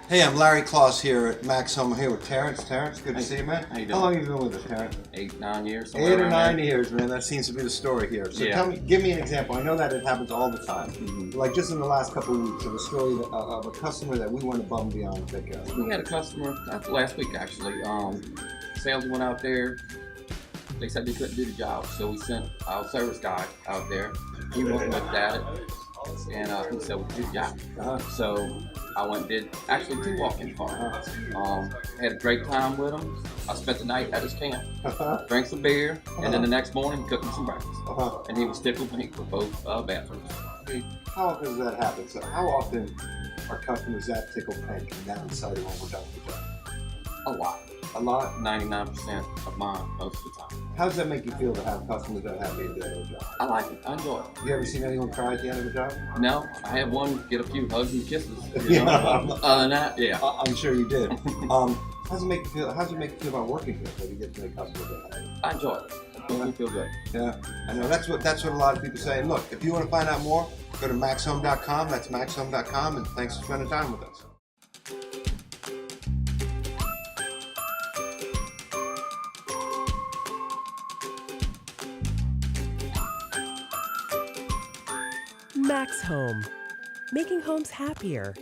Hey, I'm Larry Claus here at Max Home here with Terrence. Terrence, good to see you, man. How you doing? How long have you been with us, Terrence? 8, 9 years. 8 or 9 years, man. That seems to be the story here. So Yeah. tell me, give me an example. I know that it happens all the time. Like just in the last couple of weeks, of a story of a customer that we went above and beyond to take care of. We had a customer last week actually. Sales went out there. They said they couldn't do the job, so we sent our service guy out there. He went and looked at it, and he said we could do the job. So I went and did actually 2 walk-in for him. Had a great time with him. I spent the night at his camp, drank some beer, and then the next morning cooked him some breakfast. And he was Tickled-Pink for both bathrooms. How often does that happen? So how often are customers that Tickled-Pink and that excited when we're done with the job? A lot. A lot? 99% of mine most of the time. How does that make you feel to have customers that are happy at the end of the job? I like it. I enjoy it. You ever seen anyone cry at the end of a job? No, I had one get a few hugs and kisses. Yeah. Other than that, yeah. I'm sure you did. How does it make you feel? How does it make you feel about working here? When you get to make customers that happy? I enjoy it. It makes me feel good. Yeah, I know. That's what a lot of people say. And look, if you want to find out more, go to MaxHome.com. That's MaxHome.com. And thanks for spending time with us. Max Home, making homes happier.